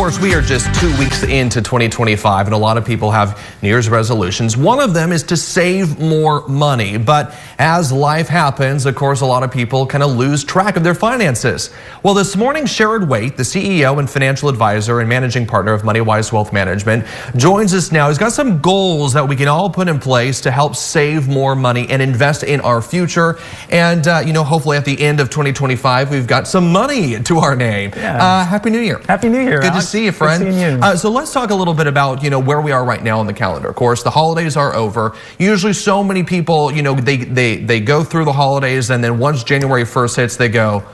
course, we are just 2 weeks into 2025, and a lot of people have New Year's resolutions. One of them is to save more money. But as life happens, of course, a lot of people kind of lose track of their finances. Well, this morning, Sherrod Waite, the CEO and financial advisor and managing partner of MoneyWise Wealth Management, joins us now. He's got some goals that we can all put in place to help save more money and invest in our future. And, hopefully at the end of 2025, we've got some money to our name. Yeah. Happy New Year. Happy New Year. Good to see you, friend. Good seeing you. So let's talk a little bit about, where we are right now on the calendar. Of course, the holidays are over. Usually so many people, they go through the holidays, and then once January 1st hits, they go,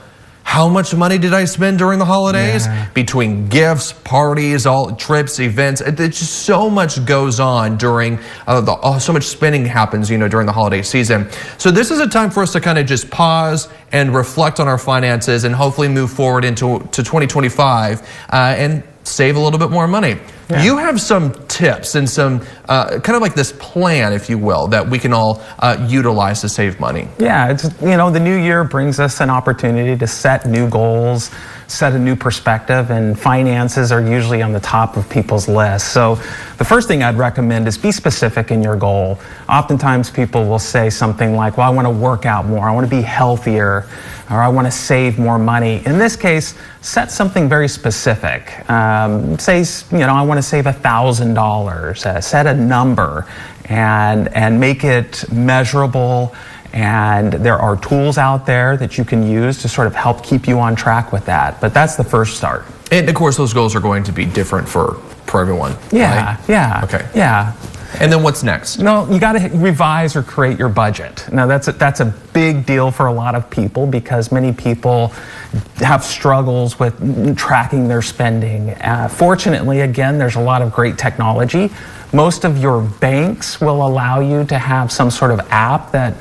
how much money did I spend during the holidays? Yeah. Between gifts, parties, all trips, events, it's just so much goes on during so much spending happens, during the holiday season. So this is a time for us to kind of just pause and reflect on our finances and hopefully move forward into 2025 and save a little bit more money. Yeah. You have some tips and some kind of like this plan, if you will, that we can all utilize to save money. Yeah, it's, the new year brings us an opportunity to set new goals, set a new perspective, and finances are usually on the top of people's lists. So the first thing I'd recommend is be specific in your goal. Oftentimes people will say something like, well, I want to work out more, I want to be healthier, or I want to save more money. In this case, set something very specific. Say, I want to save $1,000. Set a number and make it measurable. And there are tools out there that you can use to sort of help keep you on track with that. But that's the first start. And of course, those goals are going to be different for everyone. Yeah, right? yeah. Okay. Yeah. And then what's next? No, you got to revise or create your budget. Now that's a big deal for a lot of people because many people have struggles with tracking their spending. Fortunately, again, there's a lot of great technology. Most of your banks will allow you to have some sort of app that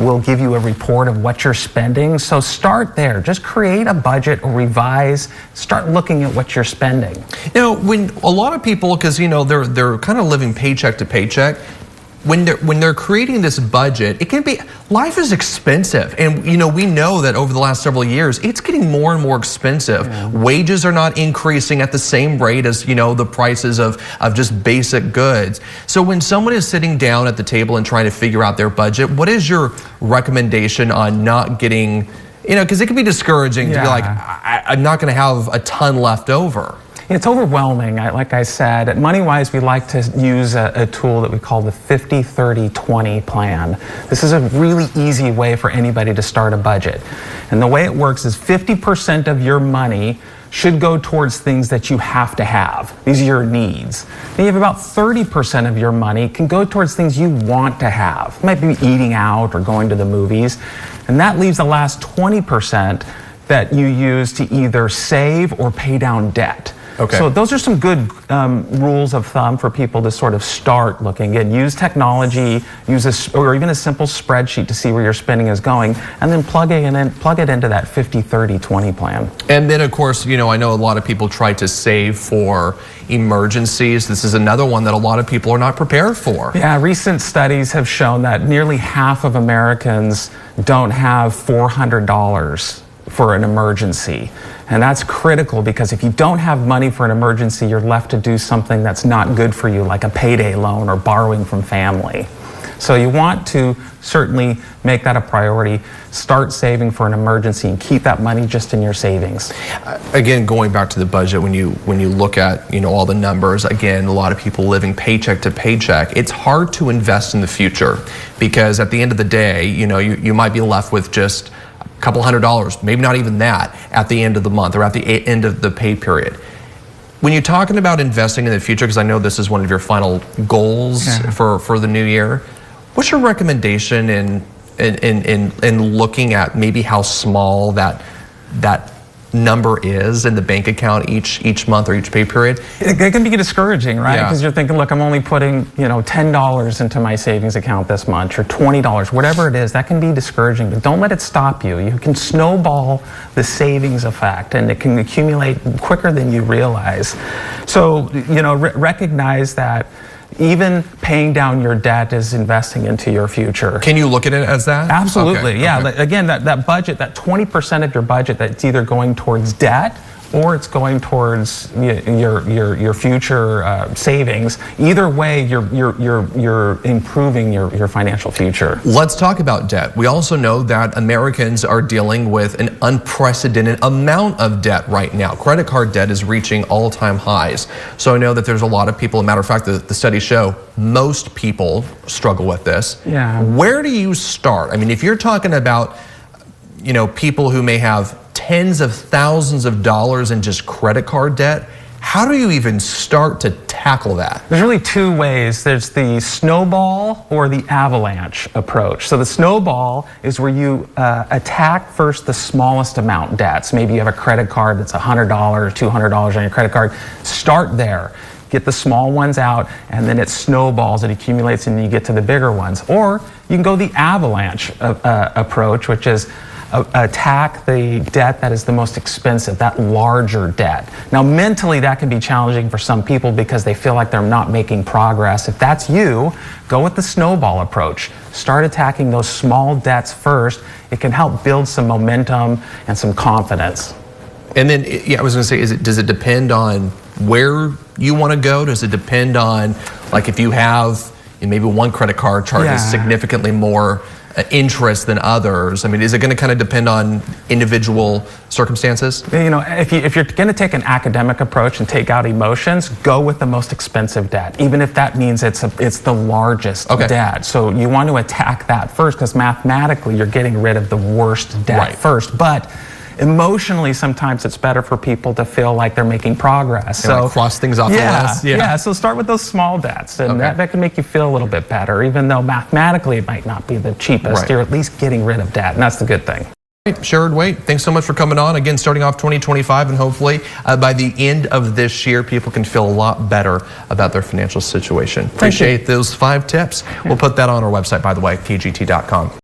will give you a report of what you're spending. So start there. Just create a budget or revise. Start looking at what you're spending. Now, when a lot of people, because they're kind of living paycheck to paycheck, when they're creating this budget, it can be, life is expensive. And we know that over the last several years, it's getting more and more expensive. Yeah. Wages are not increasing at the same rate as, the prices of just basic goods. So when someone is sitting down at the table and trying to figure out their budget, what is your recommendation on not getting, because it can be discouraging to be like, I'm not going to have a ton left over. It's overwhelming. Like I said, at MoneyWise, we like to use a tool that we call the 50-30-20 plan. This is a really easy way for anybody to start a budget. And the way it works is 50% of your money should go towards things that you have to have. These are your needs. Then you have about 30% of your money can go towards things you want to have. It might be eating out or going to the movies. And that leaves the last 20% that you use to either save or pay down debt. Okay. So those are some good rules of thumb for people to sort of start looking at. Use technology, or even a simple spreadsheet to see where your spending is going, and then plug it into that 50-30-20 plan. And then, of course, I know a lot of people try to save for emergencies. This is another one that a lot of people are not prepared for. Yeah, recent studies have shown that nearly half of Americans don't have $400 for an emergency. And that's critical because if you don't have money for an emergency, you're left to do something that's not good for you, like a payday loan or borrowing from family. So you want to certainly make that a priority. Start saving for an emergency and keep that money just in your savings. Again, going back to the budget, when you look at all the numbers, again, a lot of people living paycheck to paycheck. It's hard to invest in the future because at the end of the day, you might be left with just a couple $100, maybe not even that, at the end of the month or at the end of the pay period. When you're talking about investing in the future, because I know this is one of your final goals for the new year, what's your recommendation in looking at maybe how small that number is in the bank account each month or each pay period? It can be discouraging, right? Yeah. Because you're thinking, look, I'm only putting $10 into my savings account this month, or $20, whatever it is. That can be discouraging, but don't let it stop you. You can snowball the savings effect, and it can accumulate quicker than you realize. So recognize that even paying down your debt is investing into your future. Can you look at it as that? Absolutely, okay. yeah. Okay. Again, that budget, that 20% of your budget that's either going towards debt or it's going towards your future savings. Either way, you're improving your financial future. Let's talk about debt. We also know that Americans are dealing with an unprecedented amount of debt right now. Credit card debt is reaching all-time highs. So I know that there's a lot of people, as a matter of fact, the studies show most people struggle with this. Yeah. Where do you start? I mean, if you're talking about, people who may have tens of thousands of dollars in just credit card debt, how do you even start to tackle that? There's really two ways. There's the snowball or the avalanche approach. So the snowball is where you attack first the smallest amount debts. Maybe you have a credit card that's $100, $200 on your credit card. Start there. Get the small ones out, and then it snowballs, it accumulates, and you get to the bigger ones. Or you can go the avalanche approach, which is attack the debt that is the most expensive, that larger debt. Now, mentally, that can be challenging for some people because they feel like they're not making progress. If that's you, go with the snowball approach. Start attacking those small debts first. It can help build some momentum and some confidence. And then, I was going to say, does it depend on where you want to go? Does it depend on, like, if you have maybe one credit card charges significantly more interest than others? I mean, is it going to kind of depend on individual circumstances? If you're going to take an academic approach and take out emotions, go with the most expensive debt, even if that means it's the largest debt. So you want to attack that first because mathematically you're getting rid of the worst debt first. But emotionally, sometimes it's better for people to feel like they're making progress. So cross things off the list. Yeah, so start with those small debts, and that can make you feel a little bit better, even though mathematically it might not be the cheapest. You're at least getting rid of debt, and that's the good thing. Sherrod Waite, thanks so much for coming on. Again, starting off 2025, and hopefully by the end of this year, people can feel a lot better about their financial situation. Appreciate those 5 tips. We'll put that on our website, by the way, kgt.com.